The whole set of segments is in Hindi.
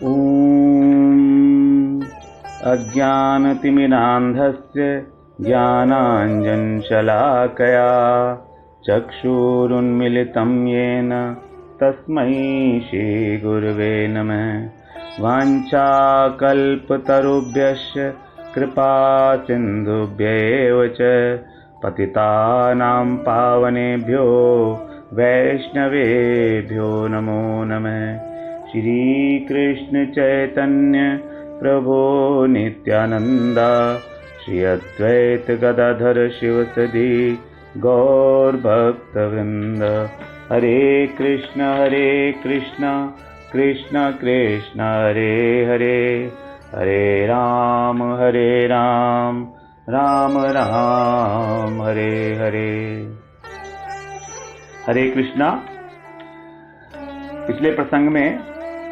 ॐ अज्ञानतिमिरान्धस्य ज्ञानाञ्जनशलाकया चक्षुरुन्मिलितं येन तस्मै श्रीगुरवे नमः। वाञ्छाकल्पतरुभ्यश्च कृपासिन्धुभ्यैव च पतितानां पावनेभ्यो वैष्णवेभ्यो नमो नमः। श्री कृष्ण चैतन्य प्रभो नित्यानंद श्री अद्वैत गदाधर शिवसदि गौर भक्तवृंद। हरे कृष्ण कृष्ण कृष्ण हरे हरे, हरे राम राम राम हरे हरे। हरे कृष्णा। पिछले प्रसंग में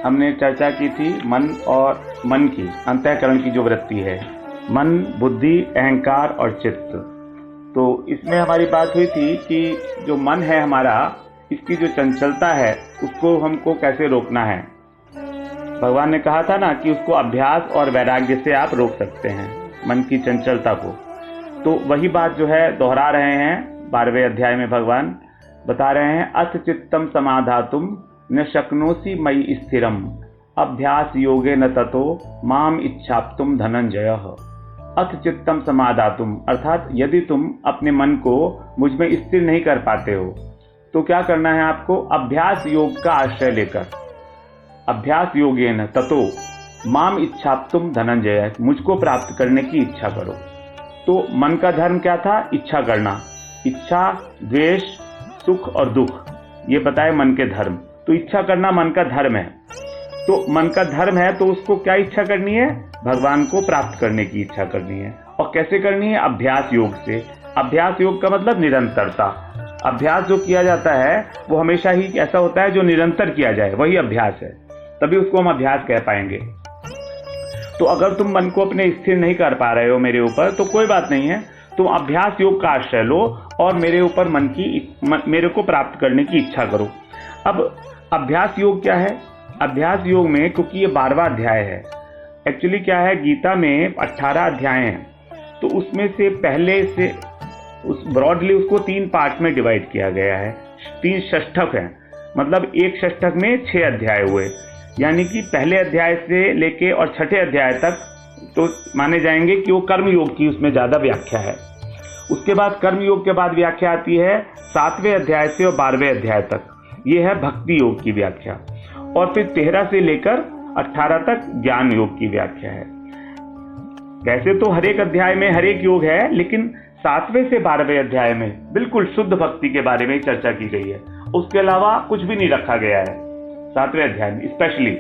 हमने चर्चा की थी मन और मन की, अंतःकरण की जो वृत्ति है, मन, बुद्धि, अहंकार और चित्त। तो इसमें हमारी बात हुई थी कि जो मन है हमारा, इसकी जो चंचलता है उसको हमको कैसे रोकना है। भगवान ने कहा था ना कि उसको अभ्यास और वैराग्य से आप रोक सकते हैं, मन की चंचलता को। तो वही बात जो है दोहरा रहे हैं 12वें अध्याय में। भगवान बता रहे हैं अथ चित्तम समाधातुम न शक्नोसि मयि स्थिरम अभ्यास योगे न ततो माम इच्छाप्तुम धनंजयः। अथ चित्तम समाधातुम अर्थात यदि तुम अपने मन को मुझ में स्थिर नहीं कर पाते हो तो क्या करना है आपको? अभ्यास योग का आश्रय लेकर, अभ्यास योगेन ततो माम इच्छाप्तुम धनंजय, मुझको प्राप्त करने की इच्छा करो। तो मन का धर्म क्या था? इच्छा करना। इच्छा, द्वेष, सुख और दुख, ये बताए मन के धर्म। तो इच्छा करना मन का धर्म है। तो मन का धर्म है तो उसको क्या इच्छा करनी है? भगवान को प्राप्त करने की इच्छा करनी है। और कैसे करनी है? अभ्यास योग से। अभ्यास योग का मतलब निरंतरता। अभ्यास जो किया जाता है वो हमेशा ही ऐसा होता है जो निरंतर किया जाए, वही अभ्यास है, तभी उसको हम अभ्यास कह पाएंगे। तो अगर तुम मन को अपने स्थिर नहीं कर पा रहे हो मेरे ऊपर, तो कोई बात नहीं है, तुम अभ्यास योग का आश्रय लो और मेरे ऊपर मेरे को प्राप्त करने की इच्छा करो। अब अभ्यास योग क्या है? अभ्यास योग में, क्योंकि ये 12वां अध्याय है, एक्चुअली क्या है, गीता में 18 अध्याय हैं, तो उसमें से पहले से ब्रॉडली उसको 3 पार्ट में डिवाइड किया गया है। 3 षष्ठक हैं, मतलब एक षष्ठक में 6 अध्याय हुए, यानी कि पहले अध्याय से लेके और 6ठे अध्याय तक तो माने जाएंगे कि वो कर्म योग की उसमें ज्यादा व्याख्या है। उसके बाद कर्म योग के बाद व्याख्या आती है 7वें अध्याय से और 12वें अध्याय तक, ये है भक्ति योग की व्याख्या। और फिर 13 से लेकर 18 तक ज्ञान योग की व्याख्या है। वैसे तो हर एक अध्याय में हर एक योग है, लेकिन 7वें से 12वें अध्याय में बिल्कुल शुद्ध भक्ति के बारे में चर्चा की गई है। उसके अलावा कुछ भी नहीं रखा गया है 7वें अध्याय में, स्पेशली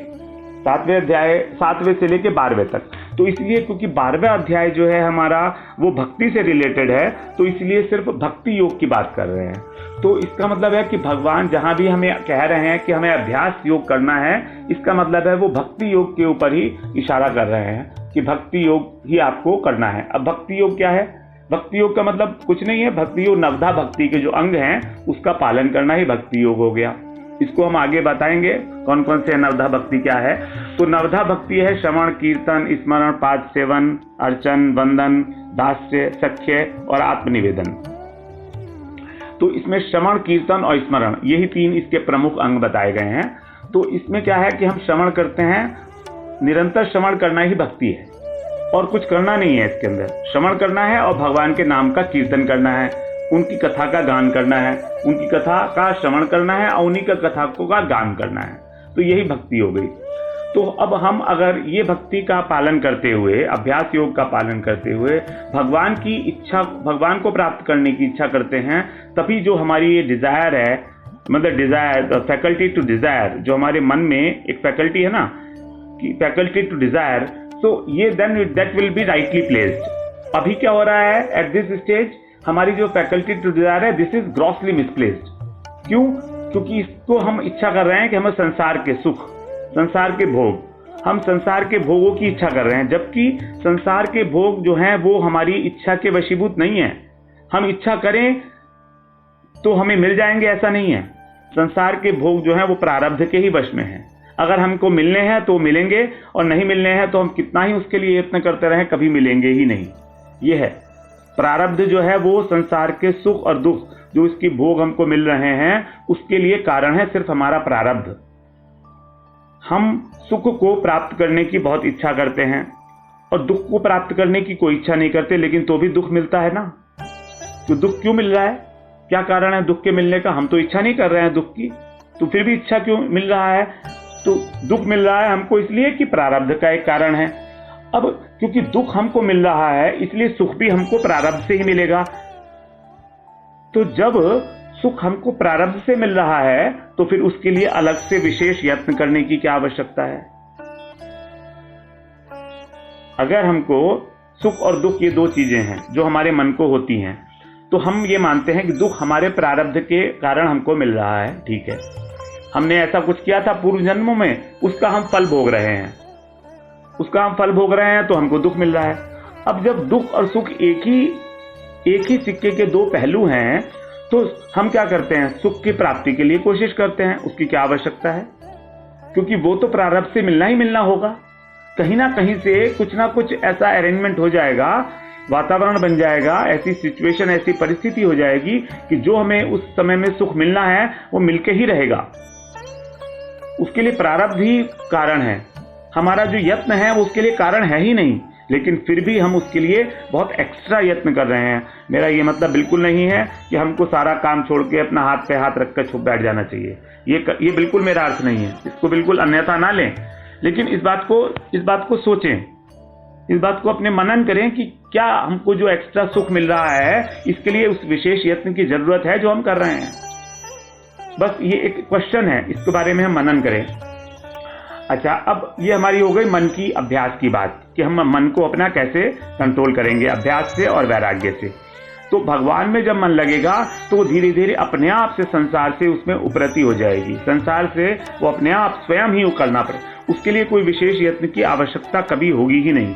7वें अध्याय 7वें से लेकर 12वें तक। तो इसलिए क्योंकि 12वां अध्याय जो है हमारा वो भक्ति से रिलेटेड है, तो इसलिए सिर्फ भक्ति योग की बात कर रहे हैं। तो इसका मतलब है कि भगवान जहां भी हमें कह रहे हैं कि हमें अभ्यास योग करना है, इसका मतलब है वो भक्ति योग के ऊपर ही इशारा कर रहे हैं कि भक्ति योग ही आपको करना है। अब भक्ति योग क्या है? भक्ति योग का मतलब कुछ नहीं है, भक्ति योग नवधा भक्ति के जो अंग हैं उसका पालन करना ही भक्ति योग हो गया। इसको हम आगे बताएंगे कौन कौन से नवधा भक्ति क्या है। तो नवधा भक्ति है श्रवण, कीर्तन, स्मरण, पाद सेवन, अर्चन, वंदन, दास्य, सख्य और आत्मनिवेदन। तो इसमें श्रवण, कीर्तन और स्मरण, यही 3 इसके प्रमुख अंग बताए गए हैं। तो इसमें क्या है कि हम श्रवण करते हैं, निरंतर श्रवण करना ही भक्ति है और कुछ करना नहीं है इसके अंदर। श्रवण करना है और भगवान के नाम का कीर्तन करना है, उनकी कथा का गान करना है, उनकी कथा का श्रवण करना है और उन्हीं का कथा को का गान करना है। तो यही भक्ति हो गई। तो अब हम अगर ये भक्ति का पालन करते हुए, अभ्यास योग का पालन करते हुए भगवान की इच्छा, भगवान को प्राप्त करने की इच्छा करते हैं, तभी जो हमारी ये डिजायर है, मतलब डिजायर, फैकल्टी टू डिजायर, जो हमारे मन में एक फैकल्टी है ना कि फैकल्टी टू डिजायर, तो ये then that will be rightly placed. अभी क्या हो रहा है एट दिस स्टेज, हमारी जो फैकल्टी टू डिजायर है, दिस इज ग्रॉसली मिसप्लेस्ड। क्यों? क्योंकि इसको हम इच्छा कर रहे हैं कि हमें संसार के सुख, संसार के भोग, हम संसार के भोगों की इच्छा कर रहे हैं, जबकि संसार के भोग जो हैं वो हमारी इच्छा के वशीभूत नहीं है। हम इच्छा करें तो हमें मिल जाएंगे, ऐसा नहीं है। संसार के भोग जो हैं वो प्रारब्ध के ही वश में हैं। अगर हमको मिलने हैं तो मिलेंगे, और नहीं मिलने हैं तो हम कितना ही उसके लिए यत्न करते रहें, कभी मिलेंगे ही नहीं। ये है प्रारब्ध जो है वो संसार के सुख और दुख जो इसकी भोग हमको मिल रहे हैं उसके लिए कारण है सिर्फ हमारा प्रारब्ध। हम सुख को प्राप्त करने की बहुत इच्छा करते हैं और दुख को प्राप्त करने की कोई इच्छा नहीं करते, लेकिन तो भी दुख मिलता है ना। तो दुख क्यों मिल रहा है, क्या कारण है दुख के मिलने का? हम तो इच्छा नहीं कर रहे हैं दुख की, तो फिर भी इच्छा क्यों मिल रहा है? तो दुख मिल रहा है हमको इसलिए कि प्रारब्ध का एक कारण है। अब क्योंकि दुख हमको मिल रहा है इसलिए सुख भी हमको प्रारब्ध से ही मिलेगा। तो जब सुख हमको प्रारब्ध से मिल रहा है तो फिर उसके लिए अलग से विशेष यत्न करने की क्या आवश्यकता है? अगर हमको सुख और दुख ये दो चीजें हैं जो हमारे मन को होती हैं, तो हम ये मानते हैं कि दुख हमारे प्रारब्ध के कारण हमको मिल रहा है, ठीक है, हमने ऐसा कुछ किया था पूर्व जन्मों में, उसका हम फल भोग रहे हैं, तो हमको दुख मिल रहा है। अब जब दुख और सुख एक ही सिक्के के दो पहलू हैं, तो हम क्या करते हैं? सुख की प्राप्ति के लिए कोशिश करते हैं। उसकी क्या आवश्यकता है? क्योंकि वो तो प्रारब्ध से मिलना ही मिलना होगा। कहीं ना कहीं से कुछ ना कुछ ऐसा अरेंजमेंट हो जाएगा, वातावरण बन जाएगा, ऐसी सिचुएशन, ऐसी परिस्थिति हो जाएगी कि जो हमें उस समय में सुख मिलना है वो मिलके ही रहेगा। उसके लिए प्रारब्ध ही कारण है, हमारा जो यत्न है वो उसके लिए कारण है ही नहीं, लेकिन फिर भी हम उसके लिए बहुत एक्स्ट्रा यत्न कर रहे हैं। मेरा ये मतलब बिल्कुल नहीं है कि हमको सारा काम छोड़ के अपना हाथ पे हाथ रखकर छुप बैठ जाना चाहिए, ये बिल्कुल मेरा अर्थ नहीं है, इसको बिल्कुल अन्यथा ना लें। लेकिन इस बात को सोचें, इस बात को अपने मनन करें कि क्या हमको जो एक्स्ट्रा सुख मिल रहा है इसके लिए उस विशेष यत्न की जरूरत है जो हम कर रहे हैं। बस ये एक क्वेश्चन है, इसके बारे में हम मनन करें। अच्छा, अब ये हमारी हो गई मन की अभ्यास की बात कि हम मन को अपना कैसे कंट्रोल करेंगे अभ्यास से और वैराग्य से। तो भगवान में जब मन लगेगा तो वो धीरे धीरे अपने आप से संसार से उसमें उपरति हो जाएगी, संसार से वो अपने आप स्वयं ही उकलना पड़े, उसके लिए कोई विशेष यत्न की आवश्यकता कभी होगी ही नहीं।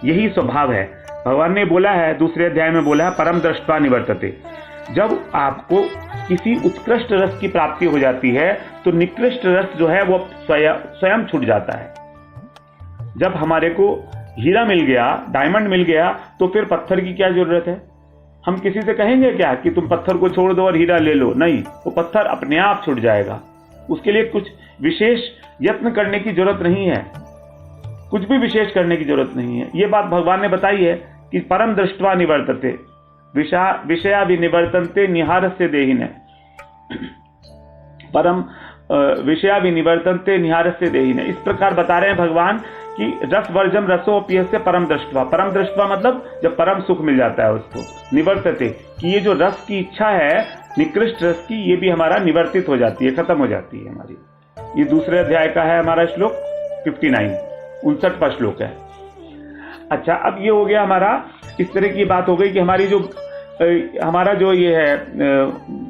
यही स्वभाव है। भगवान ने बोला है, दूसरे अध्याय में बोला है, परम दृष्ट्वा निवर्तते। जब आपको किसी उत्कृष्ट रस की प्राप्ति हो जाती है तो निकृष्ट रस जो है वो स्वयं छूट जाता है। जब हमारे को हीरा मिल गया, डायमंड मिल गया, तो फिर पत्थर की क्या जरूरत है? हम किसी से कहेंगे क्या कि तुम पत्थर को छोड़ दो और हीरा ले लो? नहीं, वो पत्थर अपने आप छूट जाएगा। उसके लिए कुछ विशेष यत्न करने की जरूरत नहीं है, कुछ भी विशेष करने की जरूरत नहीं है। ये बात भगवान ने बताई है कि परम दृष्ट्वा निवर्तते विषया विनिवर्तन्ते निहारस्य देहिने, परम विषया विनिवर्तन्ते निहारस्य देहिने। इस प्रकार बता रहे हैं भगवान कि रस वर्जम रसोप्यस्य परम दृष्ट्वा। परम दृष्ट्वा मतलब जब परम सुख मिल जाता है उसको, निवर्तते कि ये जो रस की इच्छा है निकृष्ट रस की, ये भी हमारा निवर्तित हो जाती है, खत्म हो जाती है हमारी। ये दूसरे अध्याय का है हमारा श्लोक 59, 59वां श्लोक है। अच्छा, अब ये हो गया हमारा, इस तरह की बात हो गई कि हमारा जो ये है,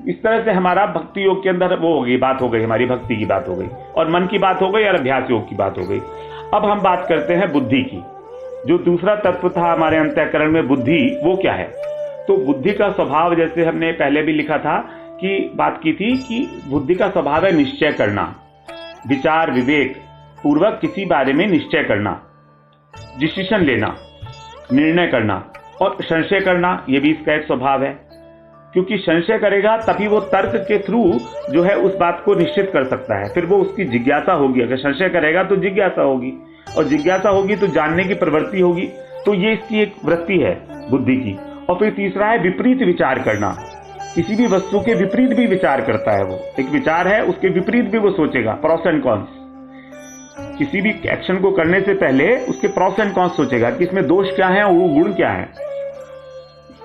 इस तरह से हमारा भक्ति योग के अंदर वो हो गई, बात हो गई, हमारी भक्ति की बात हो गई, और मन की बात हो गई, और अभ्यास योग की बात हो गई। अब हम बात करते हैं बुद्धि की। जो दूसरा तत्व था हमारे अंतःकरण में, बुद्धि, वो क्या है? तो बुद्धि का स्वभाव, जैसे हमने पहले भी लिखा था कि बात की थी कि बुद्धि का स्वभाव है निश्चय करना, विचार विवेक पूर्वक किसी बारे में निश्चय करना, डिसीजन लेना, निर्णय करना, और संशय करना, ये भी इसका एक स्वभाव है। क्योंकि संशय करेगा तभी वो तर्क के थ्रू जो है उस बात को निश्चित कर सकता है, फिर वो उसकी जिज्ञासा होगी। अगर संशय करेगा तो जिज्ञासा होगी, और जिज्ञासा होगी तो जानने की प्रवृत्ति होगी। तो ये इसकी एक वृत्ति है बुद्धि की। और फिर तीसरा है विपरीत विचार करना, किसी भी वस्तु के विपरीत भी विचार करता है वो। एक विचार है, उसके विपरीत भी वो सोचेगा, प्रॉस एंड कॉन्स। किसी भी एक्शन को करने से पहले उसके प्रॉस एंड कॉन्स सोचेगा कि इसमें दोष क्या है और वो गुण क्या है।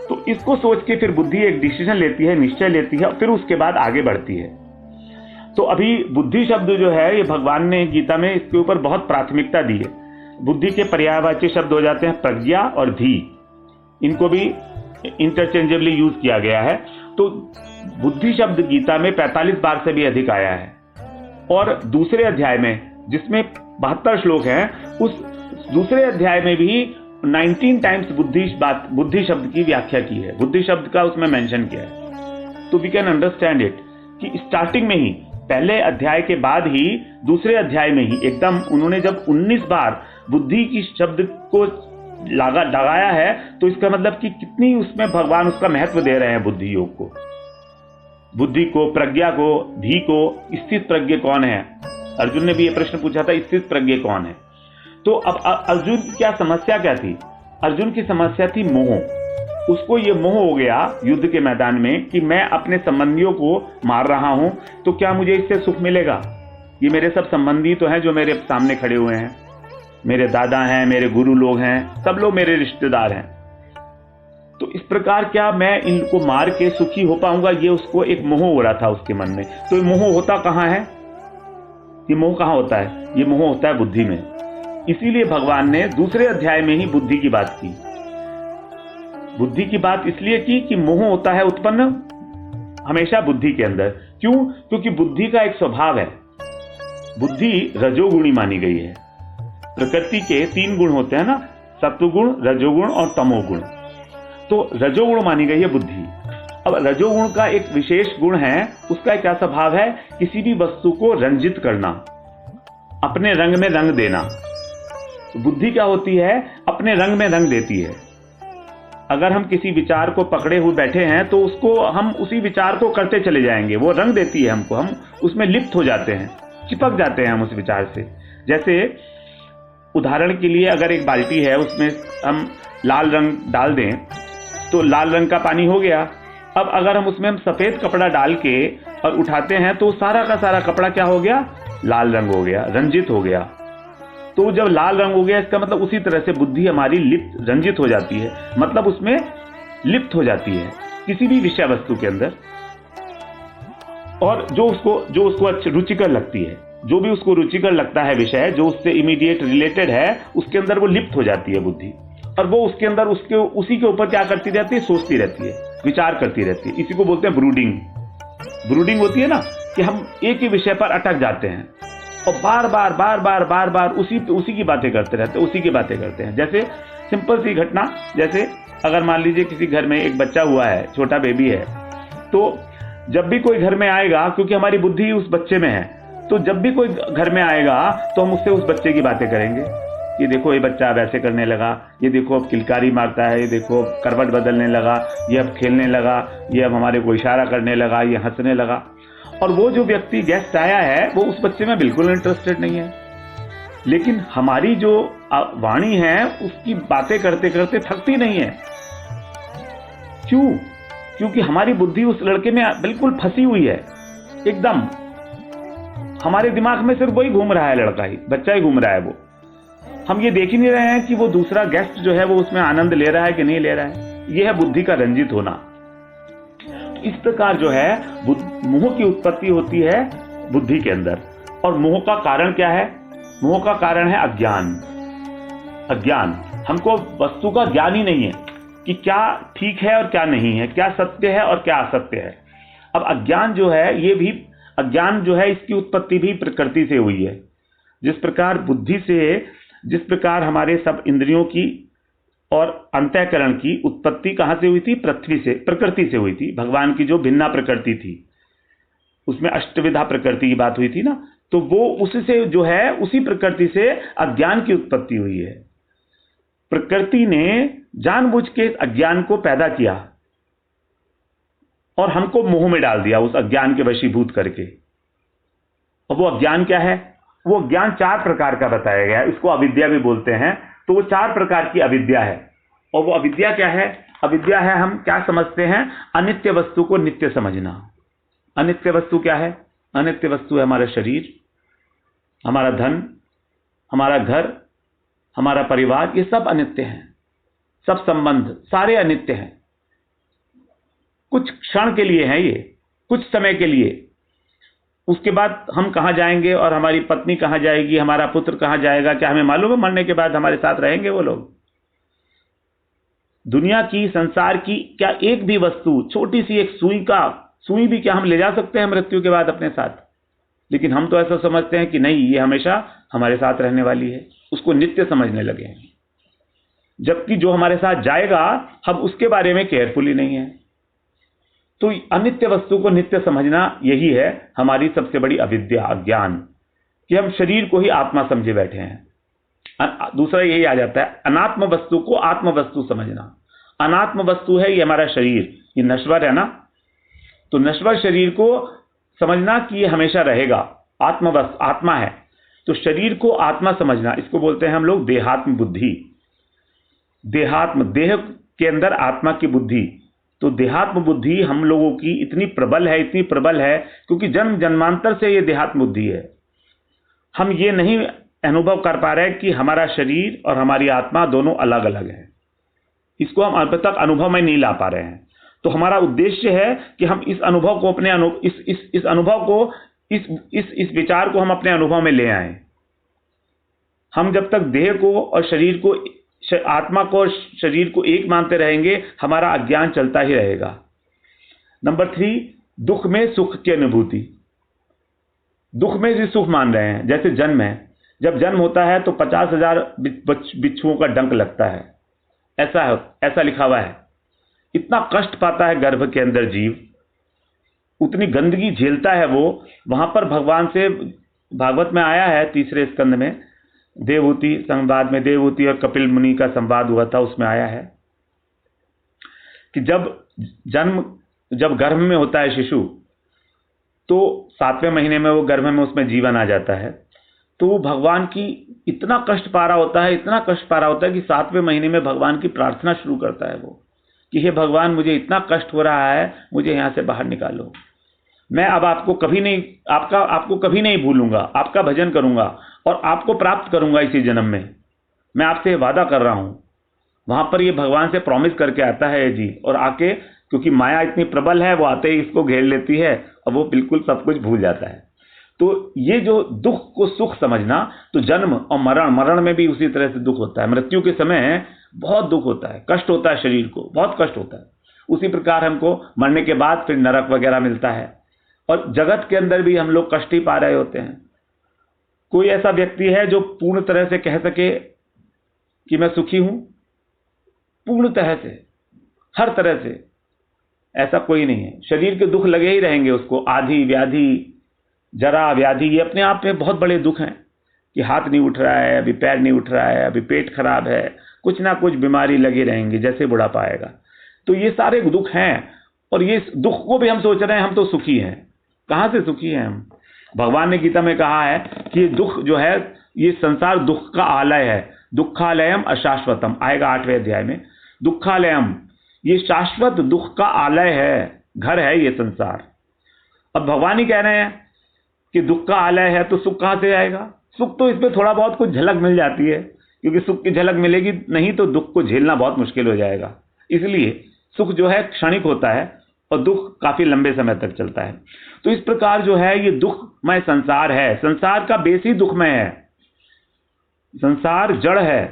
तो इसको सोच के फिर बुद्धि एक डिसीजन लेती है, निश्चय लेती है, और फिर उसके बाद आगे बढ़ती है। तो अभी बुद्धि शब्द जो है ये भगवान ने गीता में इसके ऊपर बहुत प्राथमिकता दी है। बुद्धि के पर्यायवाची शब्द हो जाते हैं प्रज्ञा और धी, इनको भी इंटरचेंजेबली यूज किया गया है। तो बुद्धि शब्द गीता में 45 बार से भी अधिक आया है। और दूसरे अध्याय में, जिसमें 72 श्लोक हैं, उस दूसरे अध्याय में भी 19 टाइम्स बुद्धि शब्द की व्याख्या की है, बुद्धि शब्द का उसमें मेंशन किया है। तो वी कैन अंडरस्टैंड इट कि स्टार्टिंग में ही पहले अध्याय के बाद ही दूसरे अध्याय में ही एकदम उन्होंने जब 19 बार बुद्धि की शब्द को लगाया है, तो इसका मतलब कि कितनी उसमें भगवान उसका महत्व दे रहे हैं बुद्धि योग को, बुद्धि को, प्रज्ञा को, धी को। स्थित प्रज्ञ कौन है? अर्जुन ने भी ये प्रश्न पूछा था, स्थित प्रज्ञ कौन है? तो अब अर्जुन की क्या समस्या क्या थी? अर्जुन की समस्या थी मोह। उसको ये मोह हो गया युद्ध के मैदान में कि मैं अपने संबंधियों को मार रहा हूं, तो क्या मुझे इससे सुख मिलेगा? ये मेरे सब संबंधी तो हैं जो मेरे सामने खड़े हुए हैं, मेरे दादा हैं, मेरे गुरु लोग हैं, सब लोग मेरे रिश्तेदार हैं। तो इस प्रकार क्या मैं इनको मार के सुखी हो पाऊंगा? ये उसको एक मोह हो रहा था उसके मन में। तो ये मोह होता कहां है? ये मोह कहां होता है? ये मोह होता है बुद्धि में। इसीलिए भगवान ने दूसरे अध्याय में ही बुद्धि की बात की। बुद्धि की बात इसलिए की कि मोह होता है उत्पन्न हमेशा बुद्धि के अंदर। क्यों? क्योंकि बुद्धि का एक स्वभाव है, बुद्धि रजोगुणी मानी गई है। प्रकृति के 3 गुण होते हैं ना, सत्वगुण, रजोगुण और तमोगुण। तो रजोगुण मानी गई है बुद्धि। अब रजोगुण का एक विशेष गुण है, उसका क्या स्वभाव है? किसी भी वस्तु को रंजित करना, अपने रंग में रंग देना। तो बुद्धि क्या होती है? अपने रंग में रंग देती है। अगर हम किसी विचार को पकड़े हुए बैठे हैं तो उसको हम उसी विचार को करते चले जाएंगे, वो रंग देती है हमको, हम उसमें लिप्त हो जाते हैं, चिपक जाते हैं हम उस विचार से। जैसे उदाहरण के लिए अगर एक बाल्टी है, उसमें हम लाल रंग डाल दें तो लाल रंग का पानी हो गया। अब अगर हम उसमें सफेद कपड़ा डाल के और उठाते हैं तो सारा का सारा कपड़ा क्या हो गया? लाल रंग हो गया, रंजित हो गया। तो जब लाल रंग हो गया, इसका मतलब उसी तरह से बुद्धि हमारी लिप्त, रंजित हो जाती है, मतलब उसमें लिप्त हो जाती है किसी भी विषय वस्तु के अंदर। और जो उसको रुचिकर लगती है, जो भी उसको रुचिकर लगता है विषय, जो उससे इमीडिएट रिलेटेड है, उसके अंदर वो लिप्त हो जाती है बुद्धि। और वो उसके अंदर उसी के ऊपर क्या करती रहती है? सोचती रहती है, विचार करती रहती है। इसी को बोलते हैं ब्रूडिंग। ब्रूडिंग होती है ना कि हम एक ही विषय पर अटक जाते हैं और बार बार उसी की बातें करते रहते हैं, उसी की बातें करते हैं। जैसे सिंपल सी घटना, जैसे अगर मान लीजिए किसी घर में एक बच्चा हुआ है, छोटा बेबी है, तो जब भी कोई घर में आएगा, क्योंकि हमारी बुद्धि उस बच्चे में है, तो जब भी कोई घर में आएगा तो हम उससे उस बच्चे की बातें करेंगे कि देखो ये बच्चा अब ऐसे करने लगा, ये देखो अब किलकारी मारता है, ये देखो करवट बदलने लगा, ये अब खेलने लगा, ये अब हमारे को इशारा करने लगा, ये हंसने लगा। और वो जो व्यक्ति गेस्ट आया है वो उस बच्चे में बिल्कुल इंटरेस्टेड नहीं है, लेकिन हमारी जो वाणी है उसकी बातें करते करते थकती नहीं है। क्यों? क्योंकि हमारी बुद्धि उस लड़के में बिल्कुल फंसी हुई है एकदम। हमारे दिमाग में सिर्फ वही घूम रहा है, लड़का ही, बच्चा ही घूम रहा है। वो हम ये देख ही नहीं रहे हैं कि वो दूसरा गेस्ट जो है वो उसमें आनंद ले रहा है कि नहीं ले रहा है। यह है बुद्धि का रंजित होना। इस प्रकार जो है मोह की उत्पत्ति होती है बुद्धि के अंदर। और मोह का कारण क्या है? मोह का कारण है अज्ञान। अज्ञान, हमको वस्तु का ज्ञान ही नहीं है कि क्या ठीक है और क्या नहीं है, क्या सत्य है और क्या असत्य है। अब अज्ञान जो है, ये भी अज्ञान जो है, इसकी उत्पत्ति भी प्रकृति से हुई है। जिस प्रकार बुद्धि से, जिस प्रकार हमारे सब इंद्रियों की और अंतःकरण की उत्पत्ति कहां से हुई थी? पृथ्वी से, प्रकृति से हुई थी। भगवान की जो भिन्ना प्रकृति थी, उसमें अष्टविधा प्रकृति की बात हुई थी ना, तो वो उससे जो है, उसी प्रकृति से अज्ञान की उत्पत्ति हुई है। प्रकृति ने जानबूझ के अज्ञान को पैदा किया और हमको मोह में डाल दिया उस अज्ञान के वशीभूत करके। और वो अज्ञान क्या है? वो ज्ञान 4 प्रकार का बताया गया है, इसको अविद्या भी बोलते हैं। तो वो 4 प्रकार की अविद्या है। और वो अविद्या क्या है? अविद्या है, हम क्या समझते हैं? अनित्य वस्तु को नित्य समझना। अनित्य वस्तु क्या है? अनित्य वस्तु है हमारा शरीर, हमारा धन, हमारा घर, हमारा परिवार, ये सब अनित्य हैं। सब संबंध सारे अनित्य हैं। कुछ क्षण के लिए हैं ये, कुछ समय के लिए। उसके बाद हम कहां जाएंगे और हमारी पत्नी कहां जाएगी, हमारा पुत्र कहां जाएगा, क्या हमें मालूम है? मरने के बाद हमारे साथ रहेंगे वो लोग? दुनिया की, संसार की क्या एक भी वस्तु, छोटी सी एक सुई भी क्या हम ले जा सकते हैं मृत्यु के बाद अपने साथ? लेकिन हम तो ऐसा समझते हैं कि नहीं, ये हमेशा हमारे साथ रहने वाली है, उसको नित्य समझने लगे हैं। जबकि जो हमारे साथ जाएगा, हम उसके बारे में केयरफुल ही नहीं है। तो अनित्य वस्तु को नित्य समझना यही है हमारी सबसे बड़ी अविद्या, अज्ञान, कि हम शरीर को ही आत्मा समझे बैठे हैं। दूसरा यही आ जाता है अनात्म वस्तु को आत्म वस्तु समझना। अनात्म वस्तु है ये हमारा शरीर, ये नश्वर है ना, तो नश्वर शरीर को समझना कि ये हमेशा रहेगा, आत्मा है, तो शरीर को आत्मा समझना, इसको बोलते हैं हम लोग देहात्म बुद्धि। देहात्म, देह के अंदर आत्मा की बुद्धि। तो देहात्म बुद्धि हम लोगों की इतनी प्रबल है, इतनी प्रबल है, क्योंकि जन्म जन्मांतर से ये देहात्म बुद्धि है। हम ये नहीं अनुभव कर पा रहे कि हमारा शरीर और हमारी आत्मा दोनों अलग अलग है, इसको हम अब तक अनुभव में नहीं ला पा रहे हैं। तो हमारा उद्देश्य है कि हम इस अनुभव को अपने इस अनुभव को इस विचार को हम अपने अनुभव में ले आए। हम जब तक देह को और शरीर को, आत्मा को और शरीर को एक मानते रहेंगे, हमारा अज्ञान चलता ही रहेगा। नंबर 3, दुख में सुख की अनुभूति। दुख में भी सुख मान रहे हैं, जैसे जन्म है, जब जन्म होता है तो 50,000 बिच्छुओं का डंक लगता है, ऐसा लिखा हुआ है। इतना कष्ट पाता है गर्भ के अंदर जीव, उतनी गंदगी झेलता है वो। वहां पर भगवान से भागवत में आया है 3रे स्कंद में, देवहूति संवाद में, देवहूति और कपिल मुनि का संवाद हुआ था, उसमें आया है कि जब गर्भ में होता है शिशु, तो 7वें महीने में वो गर्भ में उसमें जीवन आ जाता है, तो वो भगवान की इतना कष्ट पा रहा होता है, इतना कष्ट पा रहा होता है कि 7वें महीने में भगवान की प्रार्थना शुरू करता है वो, कि हे भगवान, मुझे इतना कष्ट हो रहा है, मुझे यहाँ से बाहर निकालो। मैं अब आपको कभी नहीं भूलूंगा, आपका भजन करूंगा और आपको प्राप्त करूंगा इसी जन्म में, मैं आपसे वादा कर रहा हूं। वहां पर ये भगवान से प्रॉमिस करके आता है ये जीव, और आके, क्योंकि माया इतनी प्रबल है, वो आते ही इसको घेर लेती है और वो बिल्कुल सब कुछ भूल जाता है। तो ये जो दुख को सुख समझना, तो जन्म और मरण में भी उसी तरह से दुख होता है। मृत्यु के समय बहुत दुख होता है, कष्ट होता है, शरीर को बहुत कष्ट होता है। उसी प्रकार हमको मरने के बाद फिर नरक वगैरह मिलता है, और जगत के अंदर भी हम लोग कष्ट ही पा रहे होते हैं। कोई ऐसा व्यक्ति है जो पूर्ण तरह से कह सके कि मैं सुखी हूं? पूर्ण तरह से, हर तरह से ऐसा कोई नहीं है। शरीर के दुख लगे ही रहेंगे उसको, आदि व्याधि, जरा व्याधि, ये अपने आप में बहुत बड़े दुख हैं कि हाथ नहीं उठ रहा है, अभी पैर नहीं उठ रहा है, अभी पेट खराब है, कुछ ना कुछ बीमारी लगी रहेंगी जैसे बुढ़ापा आएगा। तो ये सारे दुख हैं, और ये दुख को भी हम सोच रहे हैं हम तो सुखी हैं। कहां से सुखी हैं हम? भगवान ने गीता में कहा है कि ये दुख जो है, ये संसार दुख का आलय है, दुखालयम अशाश्वतम, आएगा 8वें अध्याय में। दुखालयम, ये शाश्वत दुख का आलय है, घर है ये संसार। अब भगवान ही कह रहे हैं कि दुख का आलय है, तो सुख कहां से आएगा? सुख तो इसमें थोड़ा बहुत कुछ झलक मिल जाती है, क्योंकि सुख की झलक मिलेगी नहीं तो दुख को झेलना बहुत मुश्किल हो जाएगा। इसलिए सुख जो है क्षणिक होता है और दुख काफी लंबे समय तक चलता है। तो इस प्रकार जो है ये दुखमय संसार है, संसार का बेस ही दुखमय है। संसार जड़ है,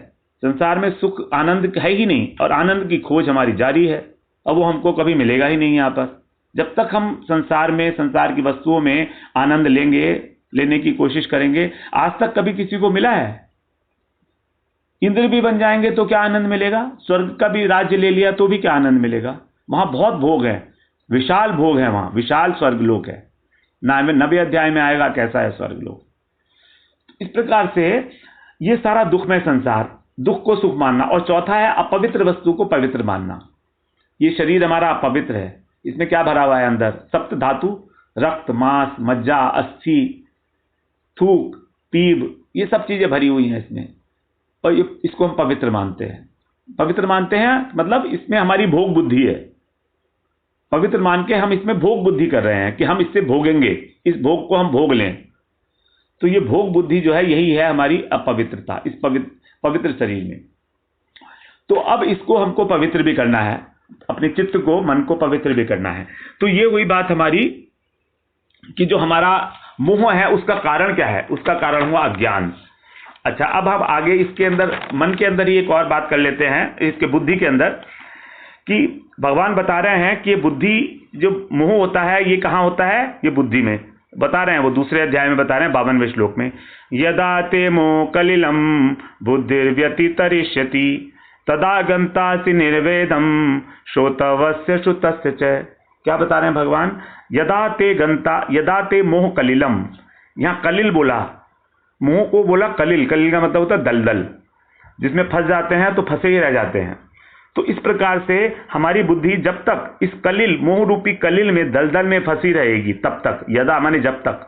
संसार में सुख आनंद है ही नहीं, और आनंद की खोज हमारी जारी है, और वो हमको कभी मिलेगा ही नहीं। यहाँ पर जब तक हम संसार में, संसार की वस्तुओं में आनंद लेने की कोशिश करेंगे, आज तक कभी किसी को मिला है? इंद्र भी बन जाएंगे तो क्या आनंद मिलेगा? स्वर्ग का भी राज्य ले लिया तो भी क्या आनंद मिलेगा? वहां बहुत भोग है, विशाल भोग है, वहां विशाल स्वर्गलोक है। 9वें अध्याय में आएगा कैसा है स्वर्गलोक। इस प्रकार से ये सारा दुखमय संसार, दुख को सुख मानना। और चौथा है अपवित्र वस्तु को पवित्र मानना। ये शरीर हमारा अपवित्र है, इसमें क्या भरा हुआ है अंदर? सप्त धातु, रक्त, मांस, मज्जा, अस्थि, थूक, पीप, ये सब चीजें भरी हुई हैं इसमें, और इसको हम पवित्र मानते हैं। पवित्र मानते हैं मतलब इसमें हमारी भोग बुद्धि है। पवित्र मान के हम इसमें भोग बुद्धि कर रहे हैं कि हम इससे भोगेंगे, इस भोग को हम भोग लें। तो ये भोग बुद्धि जो है, यही है हमारी अपवित्रता इस पवित्र शरीर में। तो अब इसको हमको पवित्र भी करना है, अपने चित्त को, मन को पवित्र भी करना है। तो ये हुई बात हमारी कि जो हमारा मोह है उसका कारण क्या है? उसका कारण हुआ अज्ञान। अच्छा, अब हम आगे इसके अंदर, मन के अंदर ही एक और बात कर लेते हैं, इसके बुद्धि के अंदर, कि भगवान बता रहे हैं कि ये बुद्धि, जो मोह होता है, ये कहाँ होता है? ये बुद्धि में बता रहे हैं, वो 2 अध्याय में बता रहे हैं 52वें श्लोक में। यदा ते मोह कलिलम बुद्धिर्व्यतितरिष्यति तदा गंतासि निर्वेदम श्रोतवस्य श्रुतस्य च। क्या बता रहे हैं भगवान? यदा ते मोह कलिलम, यहाँ कलिल बोला, मोह को बोला कलिल। कलिल का मतलब होता है दलदल, जिसमें फंस जाते हैं तो फंसे ही रह जाते हैं। तो इस प्रकार से हमारी बुद्धि जब तक इस कलिल, मोह रूपी कलिल में, दलदल में फंसी रहेगी, तब तक, यदा माने जब तक,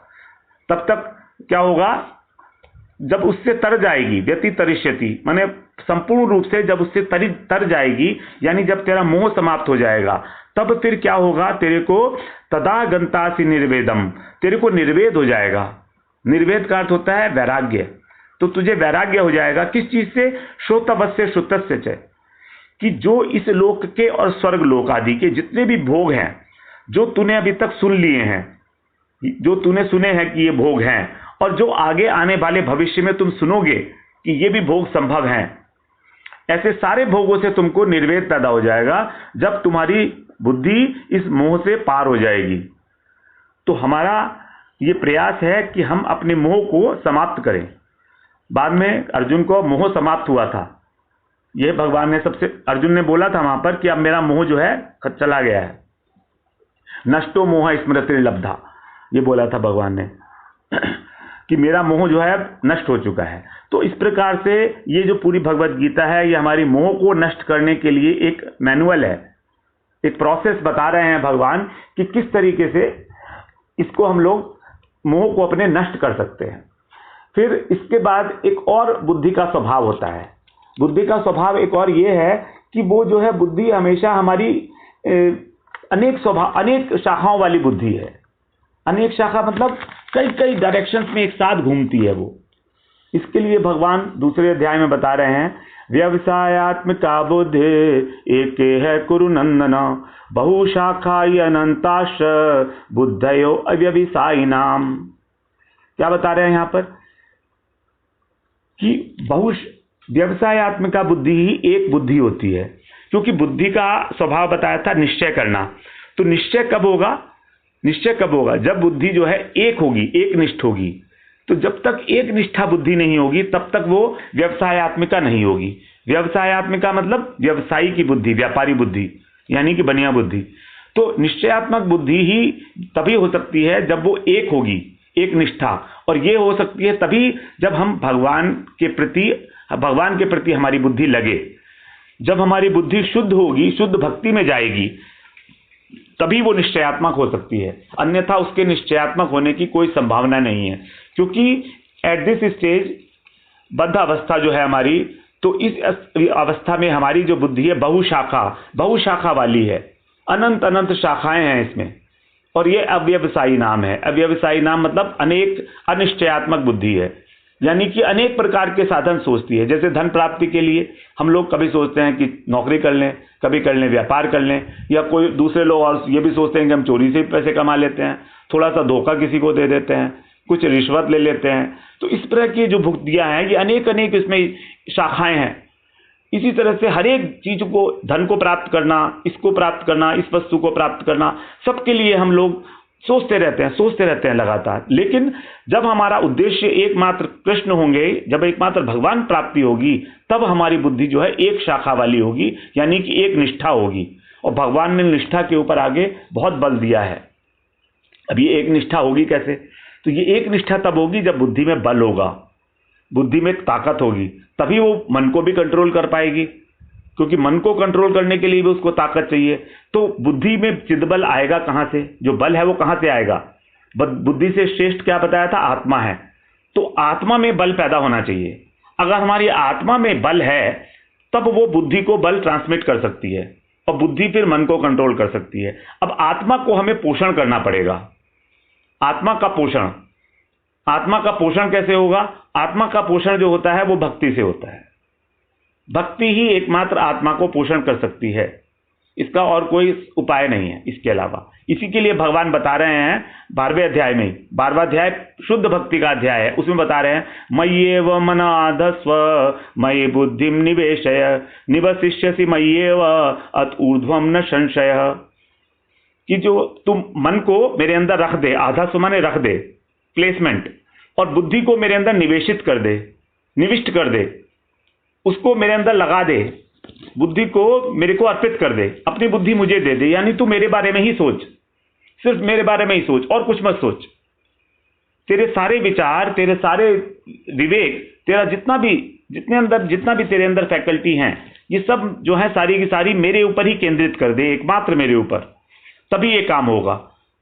तब तक क्या होगा? जब उससे तर जाएगी, व्यतितरिष्यति माने संपूर्ण रूप से जब उससे तर जाएगी, यानी जब तेरा मोह समाप्त हो जाएगा, तब फिर क्या होगा? तेरे को तदा गंतासी निर्वेदम, तेरे को निर्वेद हो जाएगा। निर्वेद का अर्थ होता है वैराग्य। तो तुझे वैराग्य हो जाएगा किस चीज से? श्रोतवस्य श्रुतस्य च, कि जो इस लोक के और स्वर्ग लोक आदि के जितने भी भोग हैं, जो तूने अभी तक सुन लिए हैं, जो तूने सुने हैं कि ये भोग हैं, और जो आगे आने वाले भविष्य में तुम सुनोगे कि ये भी भोग संभव हैं, ऐसे सारे भोगों से तुमको निर्वेद पैदा हो जाएगा जब तुम्हारी बुद्धि इस मोह से पार हो जाएगी। तो हमारा ये प्रयास है कि हम अपने मोह को समाप्त करें। बाद में अर्जुन को मोह समाप्त हुआ था, यह भगवान ने अर्जुन ने बोला था वहां पर कि अब मेरा मोह जो है चला गया है। नष्टो मोह स्मृति लब्धा, ये बोला था भगवान ने कि मेरा मोह जो है नष्ट हो चुका है। तो इस प्रकार से ये जो पूरी भगवत गीता है, ये हमारी मोह को नष्ट करने के लिए एक मैनुअल है, एक प्रोसेस बता रहे हैं भगवान कि किस तरीके से इसको हम लोग मोह को अपने नष्ट कर सकते हैं। फिर इसके बाद एक और बुद्धि का स्वभाव होता है। बुद्धि का स्वभाव एक और ये है कि वो जो है बुद्धि हमेशा हमारी अनेक शाखाओं वाली बुद्धि है। अनेक शाखा मतलब कई कई डायरेक्शंस में एक साथ घूमती है वो। इसके लिए भगवान दूसरे अध्याय में बता रहे हैं, व्यवसायात्मिका बुद्धि एक है कुरु नंदन, बहुशाखा अनंताश बुद्धयो अव्यवसायी नाम। क्या बता रहे हैं यहाँ पर कि व्यवसायात्मिका बुद्धि ही एक बुद्धि होती है, क्योंकि बुद्धि का स्वभाव बताया था निश्चय करना। तो निश्चय कब होगा? निश्चय कब होगा? जब बुद्धि जो है एक होगी, एक निष्ठ होगी। तो जब तक एक निष्ठा बुद्धि नहीं होगी तब तक वो व्यवसायात्मिका नहीं होगी। व्यवसायात्मिका मतलब व्यवसायी की बुद्धि, व्यापारी बुद्धि, यानी कि बनिया बुद्धि। तो निश्चयात्मक बुद्धि ही तभी हो सकती है जब वो एक होगी, एक निष्ठा। और ये हो सकती है तभी जब हम भगवान के प्रति हमारी बुद्धि लगे। जब हमारी बुद्धि शुद्ध होगी, शुद्ध भक्ति में जाएगी, तभी वो निश्चयात्मक हो सकती है। अन्यथा उसके निश्चयात्मक होने की कोई संभावना नहीं है, क्योंकि एट दिस स्टेज बद्ध अवस्था जो है हमारी, तो इस अवस्था में हमारी जो बुद्धि है बहुशाखा वाली है। अनंत अनंत शाखाएं हैं इसमें, और ये अव्यवसायी नाम है। अव्यवसायी नाम मतलब अनेक अनिश्चयात्मक बुद्धि है, यानी कि अनेक प्रकार के साधन सोचती है। जैसे धन प्राप्ति के लिए हम लोग कभी सोचते हैं कि नौकरी कर लें, कभी कर लें व्यापार कर लें, या कोई दूसरे लोग और ये भी सोचते हैं कि हम चोरी से पैसे कमा लेते हैं, थोड़ा सा धोखा किसी को दे देते हैं, कुछ रिश्वत ले लेते हैं। तो इस तरह की जो भुक्तियां हैं, ये अनेक इसमें शाखाएं हैं। इसी तरह से हर एक चीज को, धन को प्राप्त करना, इसको प्राप्त करना, इस वस्तु को प्राप्त करना, सबके लिए हम लोग सोचते रहते हैं लगातार। लेकिन जब हमारा उद्देश्य एकमात्र कृष्ण होंगे, जब एकमात्र भगवान प्राप्ति होगी, तब हमारी बुद्धि जो है एक शाखा वाली होगी, यानी कि एक निष्ठा होगी। और भगवान ने निष्ठा के ऊपर आगे बहुत बल दिया है। अब ये एक निष्ठा होगी कैसे? तो ये एक निष्ठा तब होगी जब बुद्धि में बल होगा, बुद्धि में ताकत होगी, तभी वो मन को भी कंट्रोल कर पाएगी, क्योंकि मन को कंट्रोल करने के लिए भी उसको ताकत चाहिए। तो बुद्धि में चिदबल आएगा कहां से? जो बल है वो कहां से आएगा? बुद्धि से श्रेष्ठ क्या बताया था? आत्मा है। तो आत्मा में बल पैदा होना चाहिए। अगर हमारी आत्मा में बल है, तब वो बुद्धि को बल ट्रांसमिट कर सकती है, और बुद्धि फिर मन को कंट्रोल कर सकती है। अब आत्मा को हमें पोषण करना पड़ेगा। आत्मा का पोषण कैसे होगा? आत्मा का पोषण जो होता है वो भक्ति से होता है। भक्ति ही एकमात्र आत्मा को पोषण कर सकती है, इसका और कोई उपाय नहीं है इसके अलावा। इसी के लिए भगवान बता रहे हैं 12वें अध्याय में, 12वां अध्याय शुद्ध भक्ति का अध्याय है, उसमें बता रहे हैं, मय्येव मनाधस्व मयि बुद्धिम निवेशय निवसिष्यसि मय्येव अत ऊर्ध्वम न संशय। कि जो तुम मन को मेरे अंदर रख दे, आधस्व माने रख दे, प्लेसमेंट, और बुद्धि को मेरे अंदर निवेशित कर दे, निविष्ट कर दे, उसको मेरे अंदर लगा दे, बुद्धि को मेरे को अर्पित कर दे, अपनी बुद्धि मुझे दे दे, यानी तू मेरे बारे में ही सोच, सिर्फ मेरे बारे में ही सोच और कुछ मत सोच। तेरे सारे विचार, तेरे सारे विवेक, तेरा जितना भी तेरे अंदर फैकल्टी हैं, ये सब जो है सारी की सारी मेरे ऊपर ही केंद्रित कर दे, एकमात्र मेरे ऊपर, तभी ये काम होगा।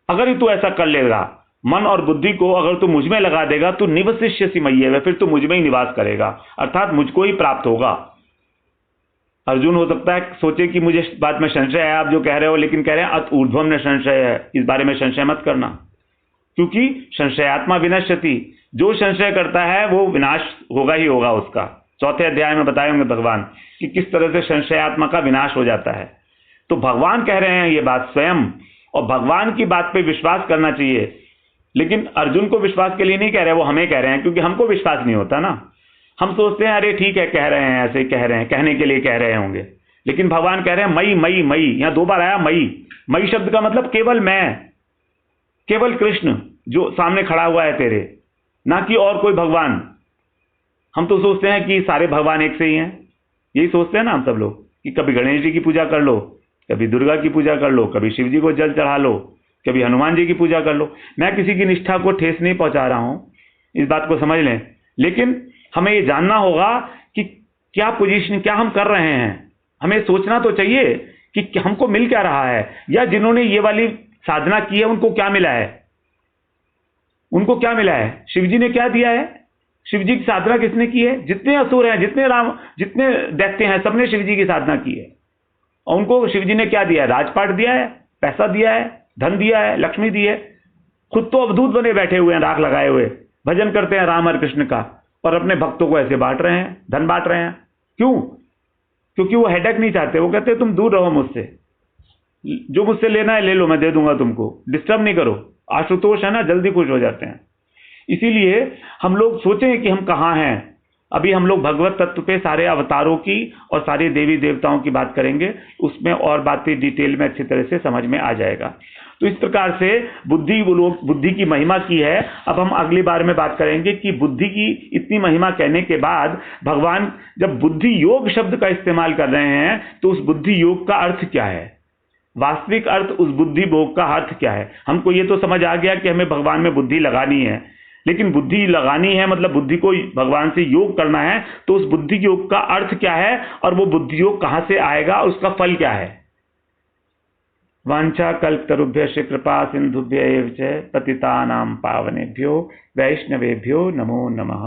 अगर तू ऐसा कर लेगा, मन और बुद्धि को अगर तू मुझ में लगा देगा, तू निवसिष्यसि मय्येव, फिर तू मुझ में ही निवास करेगा, अर्थात मुझको ही प्राप्त होगा। अर्जुन हो सकता है सोचे कि मुझे इस बात में संशय है, आप जो कह रहे हो, लेकिन कह रहे हैं अत ऊर्ध्वम न संशय है, इस बारे में संशय मत करना, क्योंकि संशयात्मा विनश्यति, जो संशय करता है वो विनाश होगा ही होगा उसका। चौथे अध्याय में बताए होंगे भगवान कि किस तरह से संशयात्मा का विनाश हो जाता है। तो भगवान कह रहे हैं ये बात स्वयं, और भगवान की बात पे विश्वास करना चाहिए। लेकिन अर्जुन को विश्वास के लिए नहीं कह रहे, वो हमें कह रहे हैं, क्योंकि हमको विश्वास नहीं होता ना। हम सोचते हैं अरे ठीक है, कह रहे हैं, ऐसे कह रहे हैं, कहने के लिए कह रहे होंगे, लेकिन भगवान कह रहे हैं मई मई मई, यहां 2 बार आया मई। मई शब्द का मतलब केवल मैं, केवल कृष्ण जो सामने खड़ा हुआ है तेरे, ना कि और कोई भगवान। हम तो सोचते हैं कि सारे भगवान एक से ही हैं, यही सोचते हैं ना हम सब लोग, कि कभी गणेश जी की पूजा कर लो, कभी दुर्गा की पूजा कर लो, कभी शिव जी को जल चढ़ा लो, कभी हनुमान जी की पूजा कर लो। मैं किसी की निष्ठा को ठेस नहीं पहुंचा रहा हूं, इस बात को समझ लें, लेकिन हमें ये जानना होगा कि क्या पोजीशन, क्या हम कर रहे हैं। हमें सोचना तो चाहिए कि हमको मिल क्या रहा है, या जिन्होंने ये वाली साधना की है उनको क्या मिला है, उनको क्या मिला है, शिव जी ने क्या दिया है, शिव जी की साधना किसने की है। जितने असुर हैं, जितने दैत्य हैं, सबने शिव जी की साधना की है, और उनको शिव जी ने क्या दिया है, राजपाट दिया है, पैसा दिया है, धन दिया है, लक्ष्मी दी है। खुद तो अवधूत बने बैठे हुए हैं, राख लगाए हुए, भजन करते हैं राम और कृष्ण का, और अपने भक्तों को ऐसे बांट रहे हैं, धन बांट रहे हैं। क्यों? क्योंकि वो हेडेक नहीं चाहते, वो कहते हैं तुम दूर रहो मुझसे, जो मुझसे लेना है ले लो, मैं दे दूंगा तुमको, डिस्टर्ब नहीं करो। आशुतोष है ना, जल्दी खुश हो जाते हैं। इसीलिए हम लोग सोचें कि हम कहाँ हैं। अभी हम लोग भगवत तत्व पे सारे अवतारों की और सारे देवी देवताओं की बात करेंगे, उसमें और बातें डिटेल में अच्छी तरह से समझ में आ जाएगा। तो इस प्रकार से बुद्धि की महिमा की है। अब हम अगली बार में बात करेंगे कि बुद्धि की इतनी महिमा कहने के बाद भगवान जब बुद्धि योग शब्द का इस्तेमाल कर रहे हैं, तो उस बुद्धि योग का अर्थ क्या है, वास्तविक अर्थ उस बुद्धि भोग का अर्थ क्या है। हमको ये तो समझ आ गया कि हमें भगवान में बुद्धि लगानी है, लेकिन बुद्धि लगानी है मतलब बुद्धि को भगवान से योग करना है, तो उस बुद्धि योग का अर्थ क्या है, और वो बुद्धि योग कहां से आएगा, उसका फल क्या है। वांछा कल्पतरुभ्यश्च कृपा सिंधुभ्य एव च पतितानां पावनेभ्यो वैष्णवेभ्यो नमो नमः।